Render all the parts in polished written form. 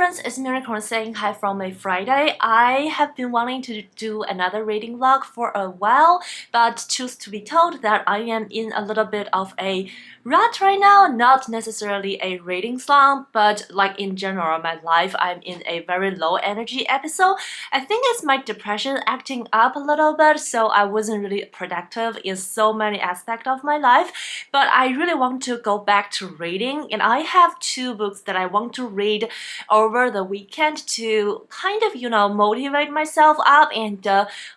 friends, it's Miracle saying hi from a Friday. I have been wanting to do another reading vlog for a while, but choose to be told that I am in a little bit of a rut right now. Not necessarily a reading slump, but like in general, my life, I'm in a very low energy episode. I think it's my depression acting up a little bit, so I wasn't really productive in so many aspects of my life. But I really want to go back to reading, and I have two books that I want to read over the weekend to kind of, motivate myself up and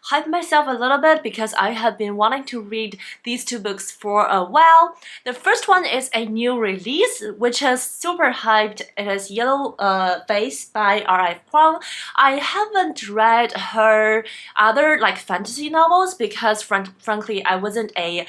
hype myself a little bit, because I have been wanting to read these two books for a while. The first one is a new release, which is super hyped. It is Yellow Face by R.I. Kuang. I haven't read her other fantasy novels because frankly I wasn't a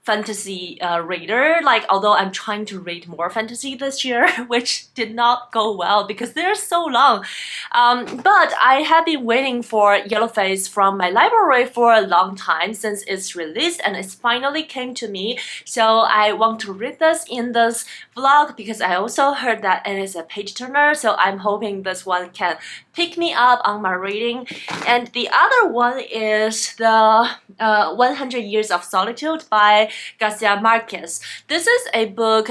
fantasy reader, although I'm trying to read more fantasy this year, which did not go well because they're so long. But I have been waiting for Yellow Face from my library for a long time since it's released, and it finally came to me. So I want to read this in this vlog because I also heard that it is a page turner, so I'm hoping this one can pick me up on my reading. And the other one is the 100 Years of Solitude by Garcia Marquez. This is a book,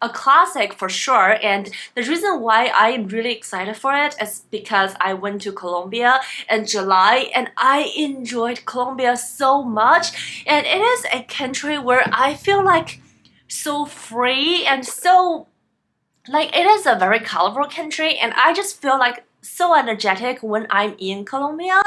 a classic for sure, and the reason why I am really excited for it is because I went to Colombia in July and I enjoyed Colombia so much, and it is a country where I feel like so free and so it is a very colorful country, and I just feel like so energetic when I'm in Colombia.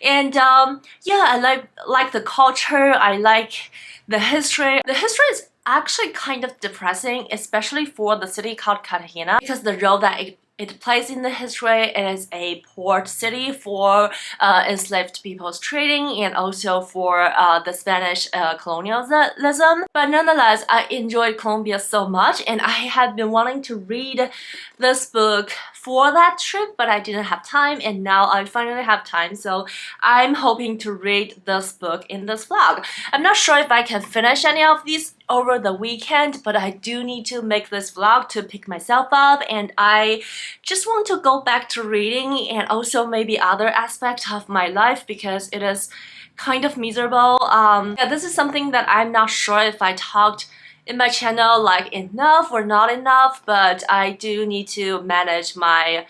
And yeah, I like the culture, I like the history. The history is actually kind of depressing, especially for the city called Cartagena, because the role that it plays in the history. It is a port city for enslaved people's trading and also for the Spanish colonialism. But nonetheless, I enjoyed Colombia so much, and I had been wanting to read this book for that trip, but I didn't have time, and now I finally have time, so I'm hoping to read this book in this vlog. I'm not sure if I can finish any of these over the weekend, but I do need to make this vlog to pick myself up, and I just want to go back to reading and also maybe other aspects of my life because it is kind of miserable. Yeah, this is something that I'm not sure if I talked in my channel enough or not enough, but I do need to manage my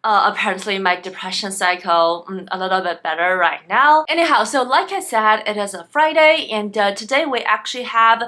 apparently my depression cycle a little bit better right now. Anyhow, so like I said, it is a Friday, and today we actually have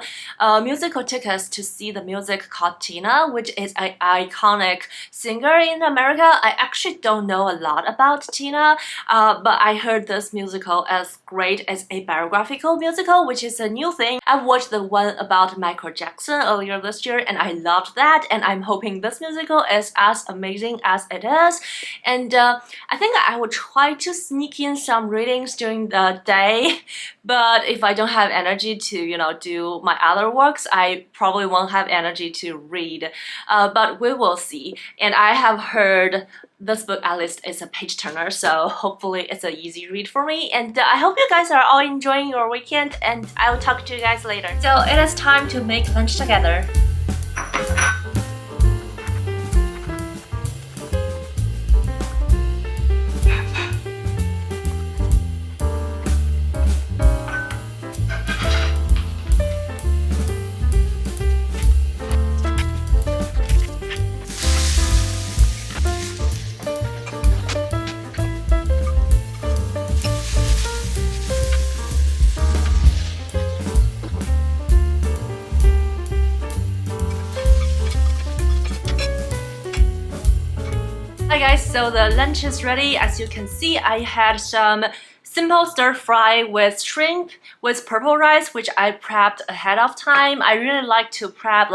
musical tickets to see the music called Tina, which is an iconic singer in America. I actually don't know a lot about Tina, but I heard this musical is great as a biographical musical, which is a new thing. I watched the one about Michael Jackson earlier this year, and I loved that, and I'm hoping this musical is as amazing as it is. And I think I will try to sneak in some readings during the day, but if I don't have energy to do my other works, I probably won't have energy to read, but we will see. And I have heard this book at least is a page turner, so hopefully it's an easy read for me. And I hope you guys are all enjoying your weekend, and I will talk to you guys later. So it is time to make lunch together. Hi guys, so the lunch is ready. As you can see, I had some simple stir fry with shrimp with purple rice, which I prepped ahead of time. I really like to prep,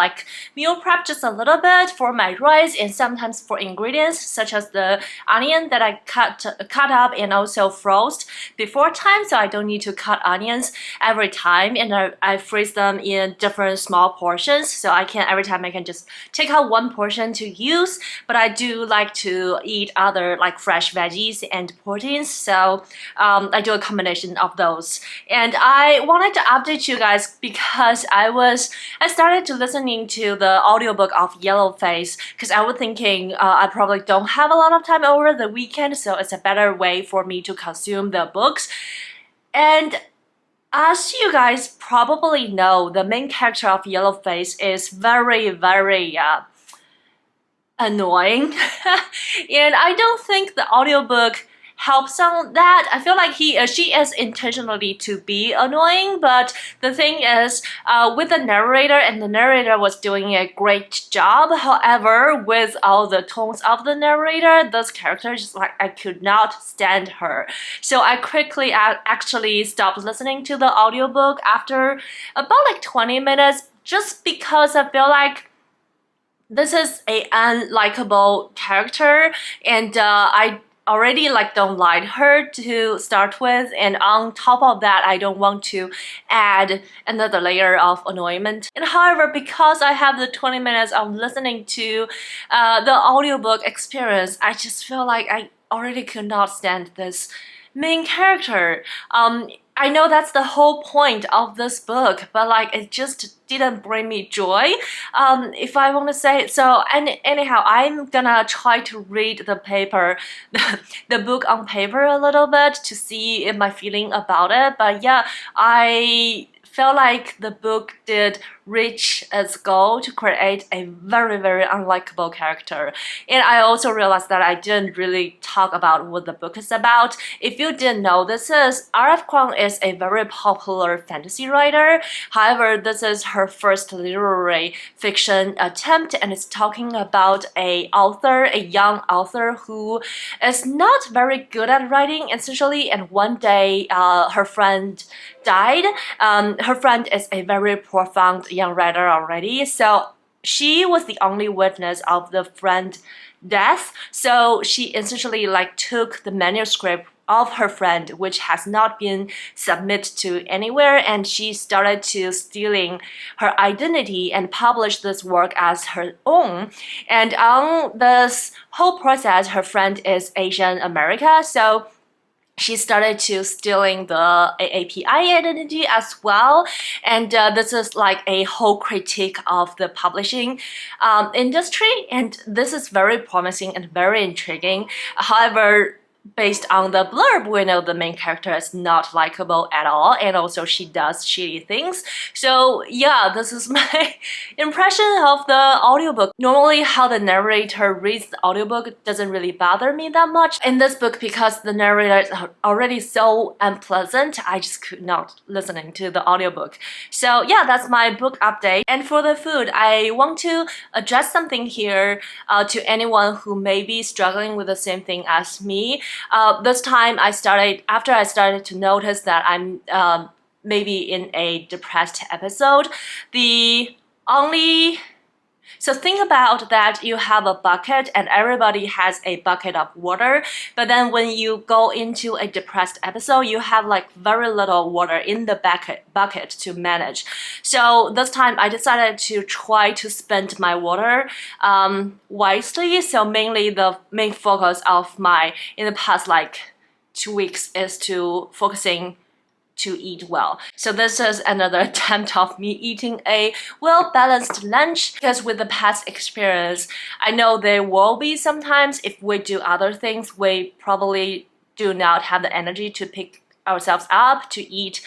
meal prep just a little bit for my rice and sometimes for ingredients such as the onion that I cut up and also froze before time, so I don't need to cut onions every time, and I freeze them in different small portions, so every time I can just take out one portion to use. But I do like to eat other fresh veggies and proteins, so I do a combination of those. And I wanted to update you guys because I started to listening to the audiobook of Yellowface because I was thinking I probably don't have a lot of time over the weekend, so it's a better way for me to consume the books. And as you guys probably know, the main character of Yellowface is very, very annoying. And I don't think the audiobook helps on that. I feel like she is intentionally to be annoying, but the thing is, with the narrator, and the narrator was doing a great job. However, with all the tones of the narrator, those characters, just like I could not stand her. So I quickly actually stopped listening to the audiobook after about like 20 minutes, just because I feel like this is a unlikable character, and I already like don't like her to start with, and on top of that I don't want to add another layer of annoyment. And however, because I have the 20 minutes of listening to the audiobook experience, I just feel like I already could not stand this main character. I know that's the whole point of this book, but like it just didn't bring me joy, if I want to say it. So anyhow, I'm gonna try to read the paper, the book on paper a little bit to see my feeling about it. But yeah, I felt like the book did reach its goal to create a very, very unlikable character. And I also realized that I didn't really talk about what the book is about. If you didn't know, R.F. Kuang is a very popular fantasy writer. However, this is her first literary fiction attempt, and it's talking about a young author who is not very good at writing, essentially, and one day her friend died. Her friend is a very profound young writer already, so she was the only witness of the friend death. So she essentially like took the manuscript of her friend, which has not been submitted to anywhere, and she started to stealing her identity and published this work as her own. And on this whole process, her friend is Asian America, so she started to stealing the AAPI identity as well. And this is like a whole critique of the publishing industry, and this is very promising and very intriguing. However, based on the blurb, we know the main character is not likable at all, and also she does shitty things. So yeah, this is my impression of the audiobook. Normally, how the narrator reads the audiobook doesn't really bother me that much. In this book, because the narrator is already so unpleasant, I just could not listening to the audiobook. So yeah, that's my book update. And for the food, I want to address something here to anyone who may be struggling with the same thing as me. This time after I started to notice that I'm maybe in a depressed episode, so think about that you have a bucket and everybody has a bucket of water, but then when you go into a depressed episode, you have like very little water in the bucket to manage. So this time I decided to try to spend my water wisely. So mainly the main focus of in the past like 2 weeks is to focusing to eat well. So this is another attempt of me eating a well-balanced lunch, because with the past experience, I know there will be sometimes if we do other things, we probably do not have the energy to pick ourselves up to eat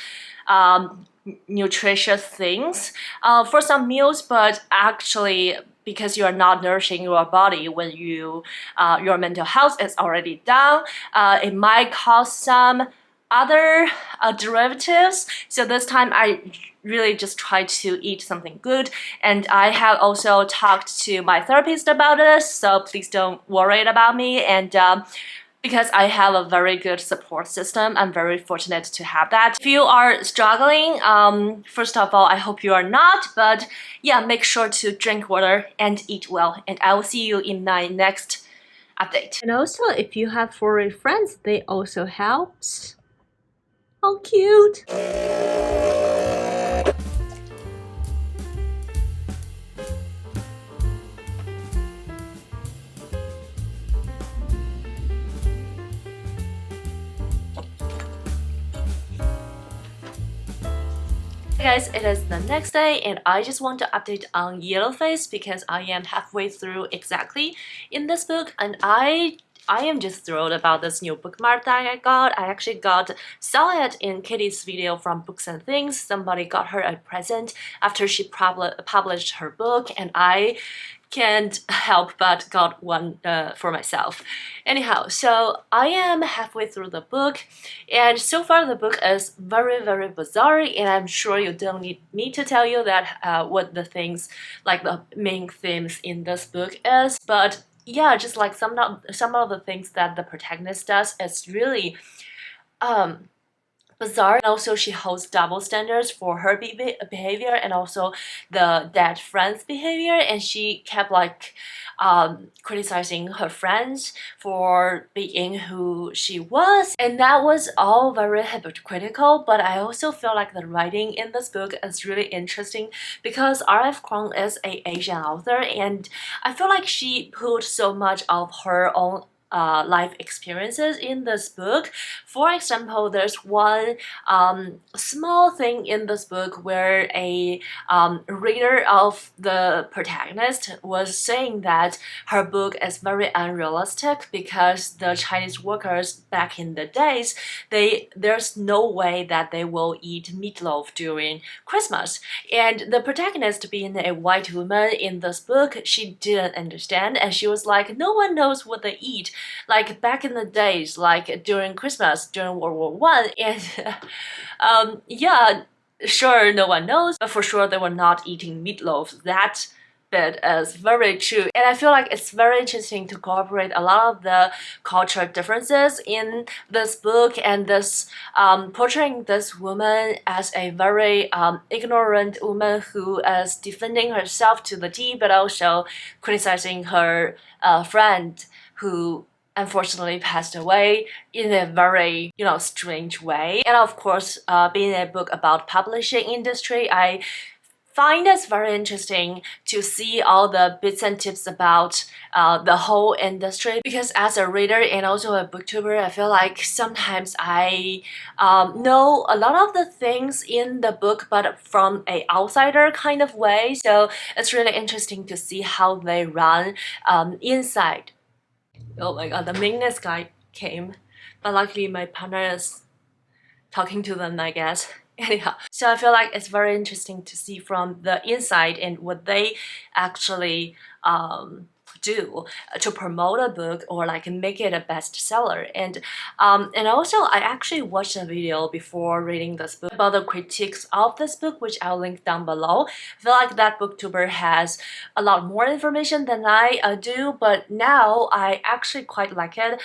nutritious things for some meals, but actually because you are not nourishing your body when your mental health is already down, it might cause some other derivatives. So this time I really just try to eat something good, and I have also talked to my therapist about this, so please don't worry about me. And because I have a very good support system, I'm very fortunate to have that. If you are struggling, first of all, I hope you are not, but yeah, make sure to drink water and eat well, and I will see you in my next update. And also, if you have furry friends, they also helps. How cute! Hey guys, it is the next day and I just want to update on Yellowface because I am halfway through exactly in this book, and I am just thrilled about this new bookmark that I got. I actually saw it in Kitty's video from Books and Things. Somebody got her a present after she published her book, and I can't help but got one for myself. Anyhow, so I am halfway through the book, and so far the book is very bizarre, and I'm sure you don't need me to tell you that what the things, like the main themes in this book is, but yeah, just like some of the things that the protagonist does is really bizarre. And also she holds double standards for her behavior and also the dead friend's behavior, and she kept like criticizing her friends for being who she was, and that was all very hypocritical. But I also feel like the writing in this book is really interesting because R.F. Kuang is an Asian author, and I feel like she put so much of her own life experiences in this book. For example, there's one small thing in this book where a reader of the protagonist was saying that her book is very unrealistic because the Chinese workers back in the days, there's no way that they will eat meatloaf during Christmas. And the protagonist, being a white woman in this book, she didn't understand, and she was like, no one knows what they eat. Like back in the days, like during Christmas, during World War One, and yeah, sure, no one knows, but for sure they were not eating meatloaf. That bit is very true, and I feel like it's very interesting to incorporate a lot of the cultural differences in this book, and this portraying this woman as a very ignorant woman who is defending herself to the T, but also criticizing her friend who unfortunately passed away in a very, strange way. And of course, being a book about publishing industry, I find it very interesting to see all the bits and tips about the whole industry, because as a reader and also a booktuber, I feel like sometimes I know a lot of the things in the book, but from an outsider kind of way. So it's really interesting to see how they run inside. Oh my god, the maintenance guy came, but luckily my partner is talking to them, I guess. Anyhow, so I feel like it's very interesting to see from the inside and what they actually do to promote a book or like make it a bestseller. And also I actually watched a video before reading this book about the critiques of this book, which I'll link down below. I feel like that booktuber has a lot more information than I do, but now I actually quite like it.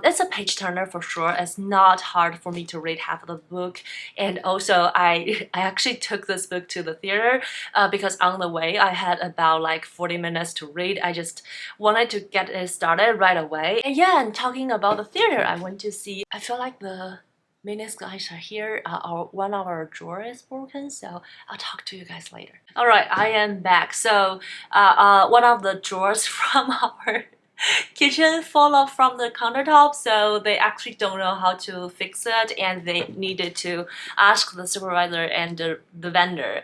It's a page turner for sure. It's not hard for me to read half of the book, and also I actually took this book to the theater because on the way I had about like 40 minutes to read. I just wanted to get it started right away. And yeah, and talking about the theater, I went to see, I feel like the maintenance guys are here. One of our drawer is broken, so I'll talk to you guys later. Alright, I am back. So one of the drawers from our kitchen fall off from the countertop, so they actually don't know how to fix it, and they needed to ask the supervisor and the vendor.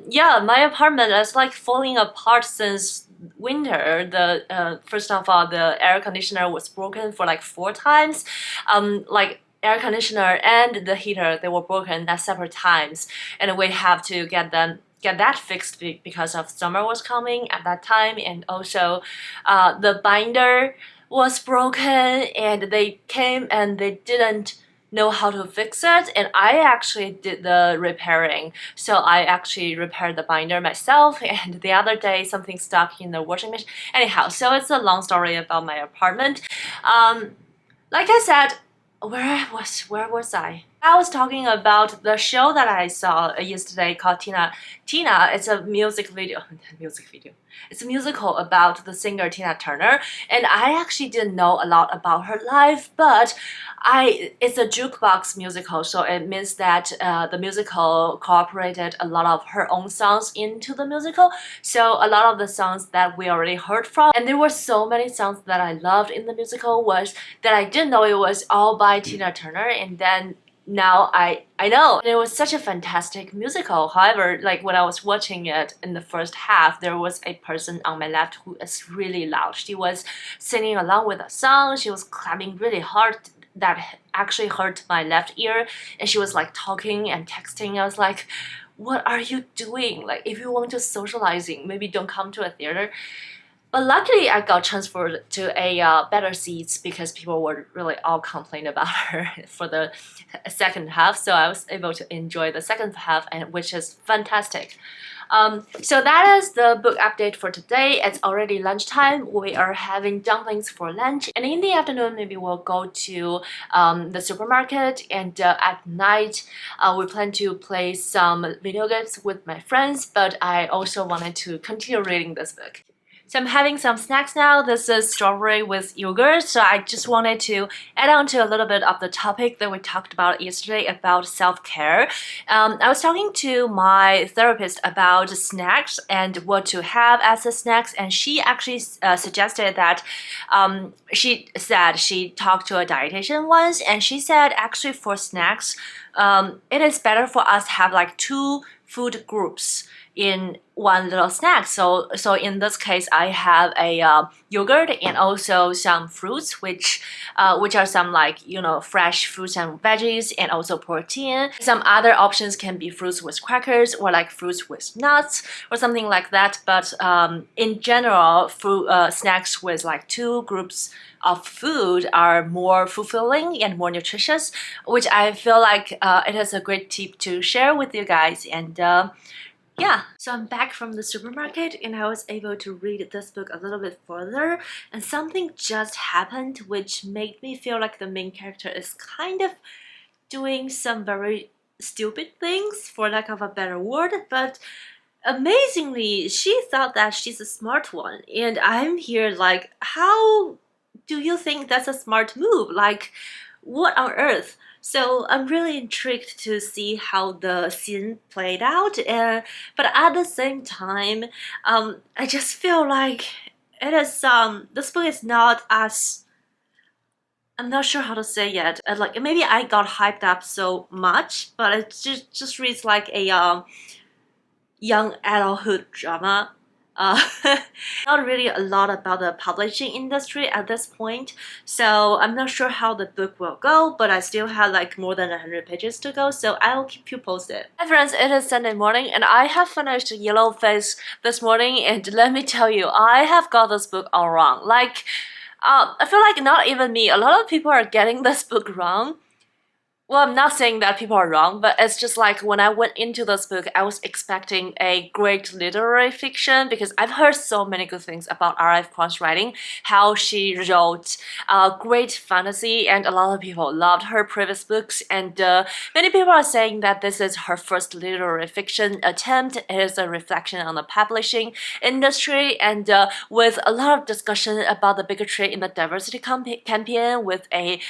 Yeah, my apartment is like falling apart since winter. The first of all, the air conditioner was broken for like 4 times. Like air conditioner and the heater, they were broken at separate times, and we have to get that fixed because of summer was coming at that time. And also the binder was broken, and they came and they didn't know how to fix it, and I actually did the repairing. So I actually repaired the binder myself, and the other day something stuck in the washing machine. Anyhow, so it's a long story about my apartment. Like I said, where was I? I was talking about the show that I saw yesterday called Tina. Tina, it's a music video. It's a musical about the singer Tina Turner, and I actually didn't know a lot about her life, but it's a jukebox musical, so it means that the musical incorporated a lot of her own songs into the musical. So a lot of the songs that we already heard from, and there were so many songs that I loved in the musical, was that I didn't know it was all by Tina Turner, and then now I know it was such a fantastic musical. However, like when I was watching it in the first half, there was a person on my left who is really loud. She was singing along with the song. She was clapping really hard. That actually hurt my left ear, and she was like talking and texting. I was like, what are you doing? Like, if you want to socializing, maybe don't come to a theater. But luckily, I got transferred to a better seats because people were really all complaining about her for the second half. So I was able to enjoy the second half, and which is fantastic. So that is the book update for today. It's already lunchtime. We are having dumplings for lunch, and in the afternoon, maybe we'll go to the supermarket. And at night, we plan to play some video games with my friends. But I also wanted to continue reading this book. So I'm having some snacks now. This is strawberry with yogurt. So I just wanted to add on to a little bit of the topic that we talked about yesterday about self-care. I was talking to my therapist about snacks and what to have as a snacks, and she actually suggested that she said she talked to a dietitian once, and she said actually for snacks, it is better for us to have like 2 food groups in one little snack. So in this case, I have a yogurt and also some fruits, which are some like fresh fruits and veggies, and also protein. Some other options can be fruits with crackers or like fruits with nuts or something like that. But in general, snacks with like 2 groups of food are more fulfilling and more nutritious, which I feel like it is a great tip to share with you guys. And yeah, so I'm back from the supermarket and I was able to read this book a little bit further, and something just happened which made me feel like the main character is kind of doing some very stupid things, for lack of a better word, but amazingly she thought that she's a smart one, and I'm here like, how do you think that's a smart move? Like, what on earth? So I'm really intrigued to see how the scene played out, but at the same time, I just feel like it is this book is not as, I'm not sure how to say yet. Like maybe I got hyped up so much, but it just reads like a young adulthood drama. Not really a lot about the publishing industry at this point, so I'm not sure how the book will go, but I still have like more than 100 pages to go, so I'll keep you posted. Hi friends, it is Sunday morning and I have finished Yellow Face this morning, and let me tell you, I have got this book all wrong. Like, I feel like not even me, a lot of people are getting this book wrong. Well, I'm not saying that people are wrong, but it's just like when I went into this book, I was expecting a great literary fiction because I've heard so many good things about R.F. Kuang's writing, how she wrote great fantasy, and a lot of people loved her previous books, and many people are saying that this is her first literary fiction attempt. It is a reflection on the publishing industry, and with a lot of discussion about the bigotry in the diversity campaign, with a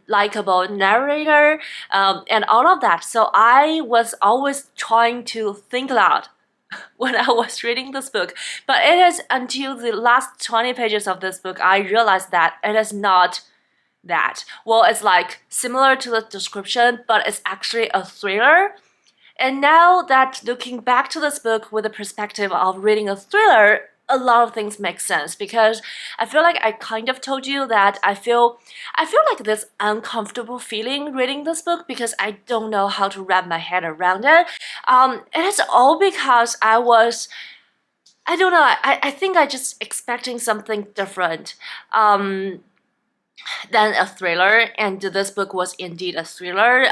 likable narrator, and all of that. So I was always trying to think aloud when I was reading this book, but it is until the last 20 pages of this book I realized that it is not that. Well, it's like similar to the description, but it's actually a thriller. And now that looking back to this book with the perspective of reading a thriller, a lot of things make sense, because I feel like I kind of told you that I feel like this uncomfortable feeling reading this book because I don't know how to wrap my head around it. It is all because I don't know, I think I just expecting something different than a thriller, and this book was indeed a thriller.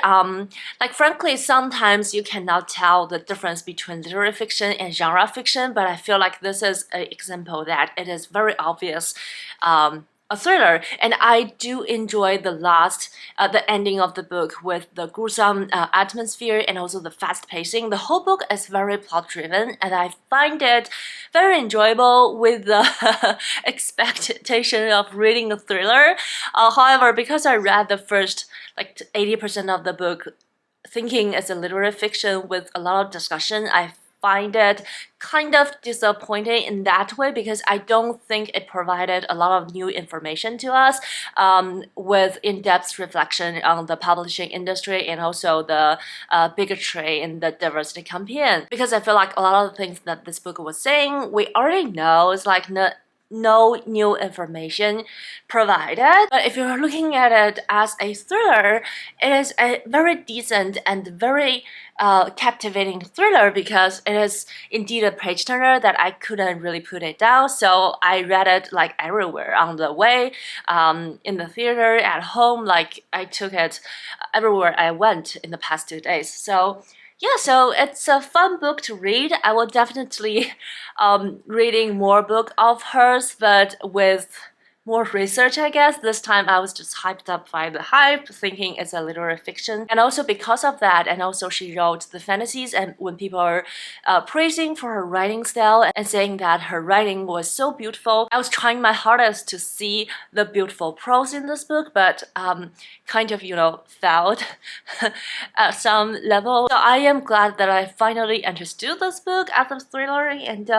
Like frankly, sometimes you cannot tell the difference between literary fiction and genre fiction, but I feel like this is an example that it is very obvious a thriller. And I do enjoy the ending of the book with the gruesome atmosphere and also the fast pacing. The whole book is very plot driven, and I find it very enjoyable with the expectation of reading a thriller. However, because I read the first like 80% of the book thinking it's a literary fiction with a lot of discussion, I find it kind of disappointing in that way because I don't think it provided a lot of new information to us with in-depth reflection on the publishing industry and also the bigotry in the diversity campaign. Because I feel like a lot of the things that this book was saying, we already know. It's like no new information provided. But if you're looking at it as a thriller, it is a very decent and very captivating thriller because it is indeed a page turner that I couldn't really put it down. So I read it like everywhere on the way, in the theater, at home. Like I took it everywhere I went in the past 2 days. So yeah, so it's a fun book to read. I will definitely reading more book of hers, but with more research, I guess. This time I was just hyped up by the hype, thinking it's a literary fiction. And also because of that, and also she wrote the fantasies, and when people are praising for her writing style and saying that her writing was so beautiful, I was trying my hardest to see the beautiful prose in this book, but kind of, failed at some level. So I am glad that I finally understood this book as a thriller, and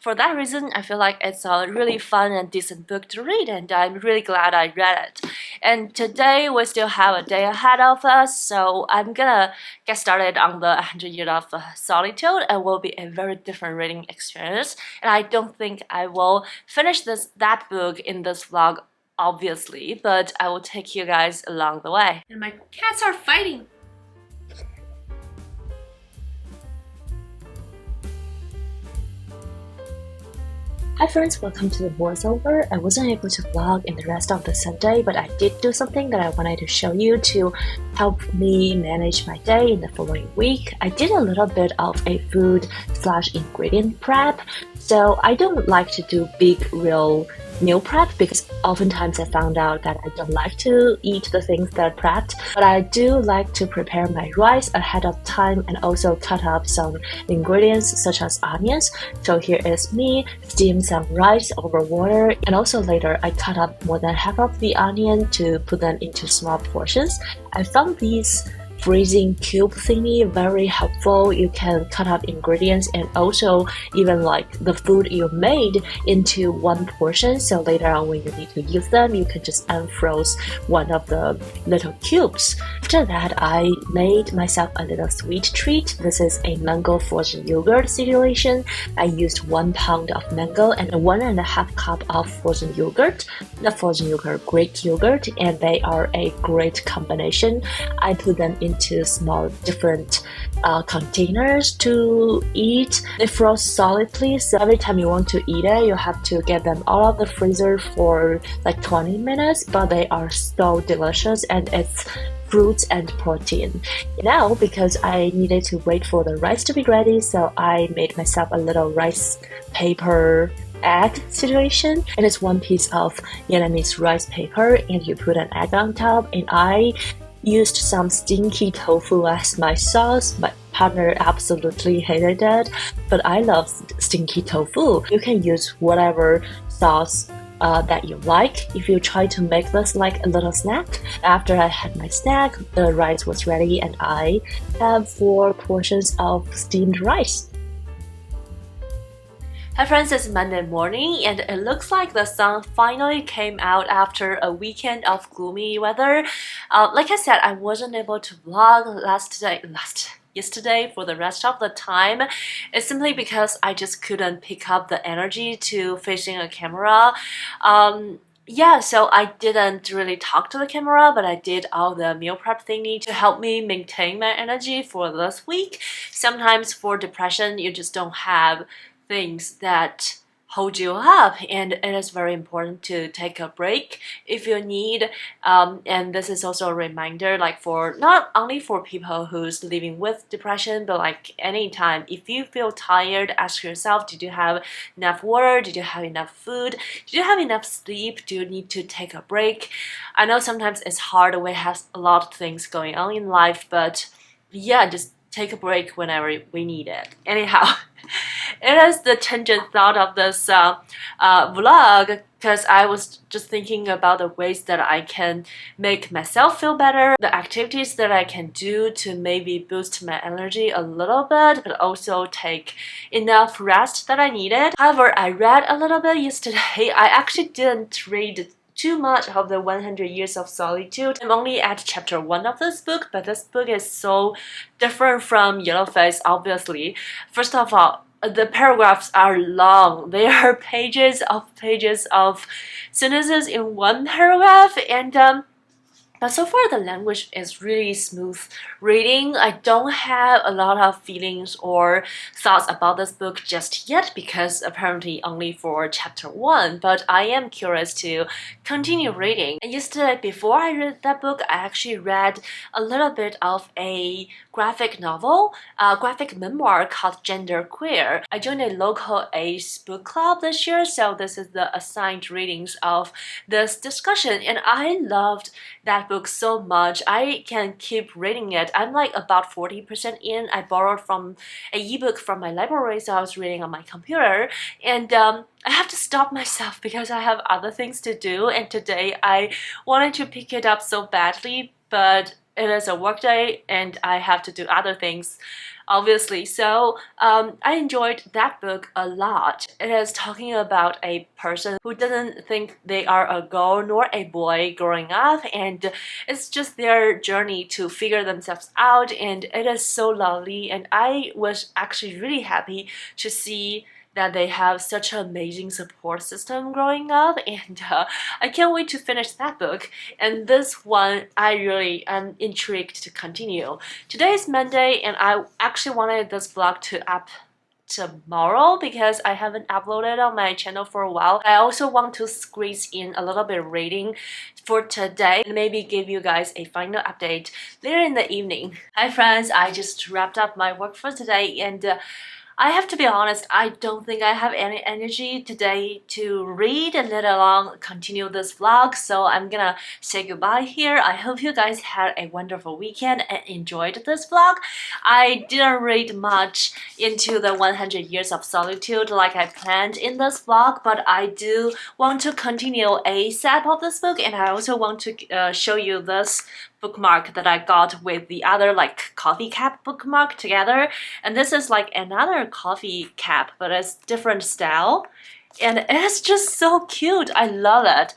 for that reason, I feel like it's a really fun and decent book to read, and I'm really glad I read it. And today we still have a day ahead of us, so I'm gonna get started on the 100 Years of Solitude. It will be a very different reading experience, and I don't think I will finish that book in this vlog, obviously, but I will take you guys along the way. And my cats are fighting! Hi friends, welcome to the voiceover. I wasn't able to vlog in the rest of the Sunday, but I did do something that I wanted to show you to help me manage my day in the following week. I did a little bit of a food/ingredient prep, so I don't like to do big real meal prep because oftentimes I found out that I don't like to eat the things that are prepped, but I do like to prepare my rice ahead of time and also cut up some ingredients such as onions. So here is me steam some rice over water, and also later I cut up more than half of the onion to put them into small portions. I found these freezing cube thingy very helpful. You can cut up ingredients and also even like the food you made into one portion, so later on when you need to use them you can just unfroze one of the little cubes. After that, I made myself a little sweet treat. This is a mango frozen yogurt situation. I used 1 pound of mango and 1.5 cup of frozen yogurt. The frozen yogurt, Greek yogurt, and they are a great combination. I put them into small different containers to eat. They froze solidly, so every time you want to eat it, you have to get them out of the freezer for like 20 minutes, but they are so delicious and it's fruits and protein. Now, because I needed to wait for the rice to be ready, so I made myself a little rice paper egg situation, and it's 1 piece of Vietnamese rice paper and you put an egg on top, and I used some stinky tofu as my sauce. My partner absolutely hated it, but I love stinky tofu. You can use whatever sauce that you like if you try to make this like a little snack. After I had my snack, the rice was ready and I have 4 portions of steamed rice. Hi friends, it's Monday morning and it looks like the sun finally came out after a weekend of gloomy weather. Like I said, I wasn't able to vlog yesterday for the rest of the time. It's simply because I just couldn't pick up the energy to facing a camera. Yeah, so I didn't really talk to the camera, but I did all the meal prep thingy to help me maintain my energy for this week. Sometimes for depression, you just don't have things that hold you up, and it is very important to take a break if you need, and this is also a reminder like for not only for people who's living with depression, but like anytime if you feel tired, ask yourself, did you have enough water, did you have enough food, did you have enough sleep, do you need to take a break? I know sometimes it's hard, we have a lot of things going on in life, but yeah, just take a break whenever we need it. Anyhow, it is the tangent thought of this vlog because I was just thinking about the ways that I can make myself feel better, the activities that I can do to maybe boost my energy a little bit, but also take enough rest that I needed. However, I read a little bit yesterday. I actually didn't read too much of the 100 Years of Solitude. I'm only at chapter 1 of this book, but this book is so different from Yellowface, obviously. First of all, the paragraphs are long. They are pages of sentences in one paragraph, and but so far the language is really smooth reading. I don't have a lot of feelings or thoughts about this book just yet because apparently only for chapter 1, but I am curious to continue reading. And yesterday, before I read that book, I actually read a little bit of a graphic novel, a graphic memoir called Genderqueer. I joined a local ACE book club this year, so this is the assigned readings of this discussion, and I loved that book so much. I can keep reading it. I'm like about 40% in. I borrowed from an ebook from my library, so I was reading on my computer, and I have to stop myself because I have other things to do, and today I wanted to pick it up so badly, but it is a work day and I have to do other things, obviously. So I enjoyed that book a lot. It is talking about a person who doesn't think they are a girl nor a boy growing up, and it's just their journey to figure themselves out, and it is so lovely, and I was actually really happy to see that they have such an amazing support system growing up, and I can't wait to finish that book. And this one, I really am intrigued to continue. Today is Monday, and I actually wanted this vlog to up tomorrow because I haven't uploaded on my channel for a while. I also want to squeeze in a little bit of reading for today and maybe give you guys a final update later in the evening. Hi friends, I just wrapped up my work for today, and I have to be honest, I don't think I have any energy today to read and let alone continue this vlog, so I'm gonna say goodbye here. I hope you guys had a wonderful weekend and enjoyed this vlog. I didn't read much into the 100 Years of Solitude like I planned in this vlog, but I do want to continue ASAP of this book, and I also want to show you this bookmark that I got with the other like coffee cap bookmark together, and this is like another coffee cap but it's different style, and it's just so cute. I love it.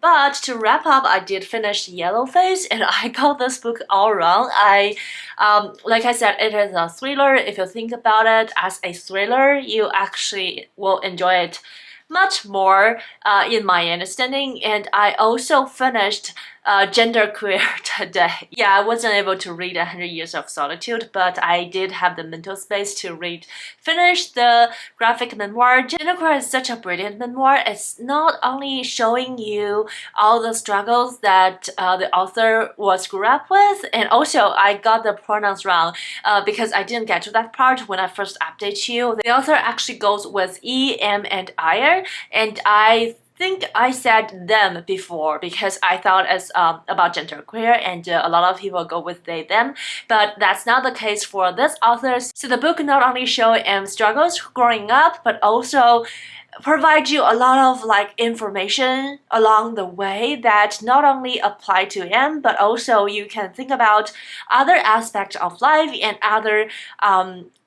But to wrap up, I did finish Yellowface, and I got this book all wrong. Like I said, it is a thriller. If you think about it as a thriller, you actually will enjoy it much more in my understanding. And I also finished Genderqueer today. Yeah, I wasn't able to read 100 Years of Solitude, but I did have the mental space to finish the graphic memoir. Genderqueer is such a brilliant memoir. It's not only showing you all the struggles that the author was grew up with, and also I got the pronouns wrong because I didn't get to that part when I first update you. The author actually goes with E, M, and I, and I think I said them before because I thought it's about genderqueer, and a lot of people go with they, them, but that's not the case for this author. So the book not only shows M struggles growing up, but also provide you a lot of like information along the way that not only apply to M, but also you can think about other aspects of life and other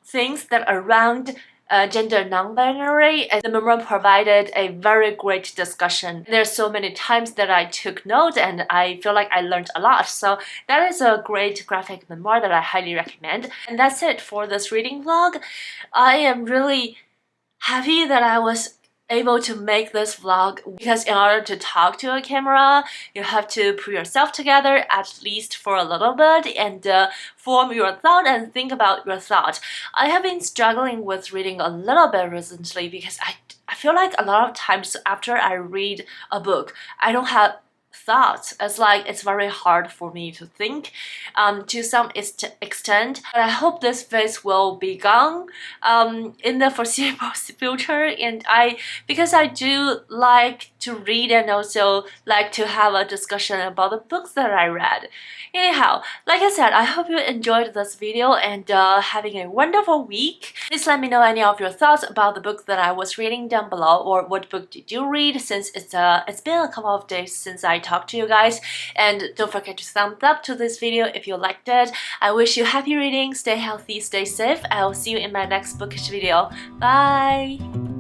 things that are around gender non-binary. And the memoir provided a very great discussion. There's so many times that I took notes, and I feel like I learned a lot. So that is a great graphic memoir that I highly recommend. And that's it for this reading vlog. I am really happy that I was able to make this vlog because in order to talk to a camera, you have to put yourself together at least for a little bit and form your thought and think about your thought. I have been struggling with reading a little bit recently because I feel like a lot of times after I read a book, I don't have thoughts. It's like it's very hard for me to think to some extent, but I hope this phase will be gone in the foreseeable future. And because I do like to read and also like to have a discussion about the books that I read. Anyhow, like I said, I hope you enjoyed this video and having a wonderful week. Please let me know any of your thoughts about the book that I was reading down below, or what book did you read, since it's been a couple of days since I talked to you guys. And don't forget to thumbs up to this video if you liked it. I wish you happy reading, stay healthy, stay safe. I will see you in my next bookish video. Bye!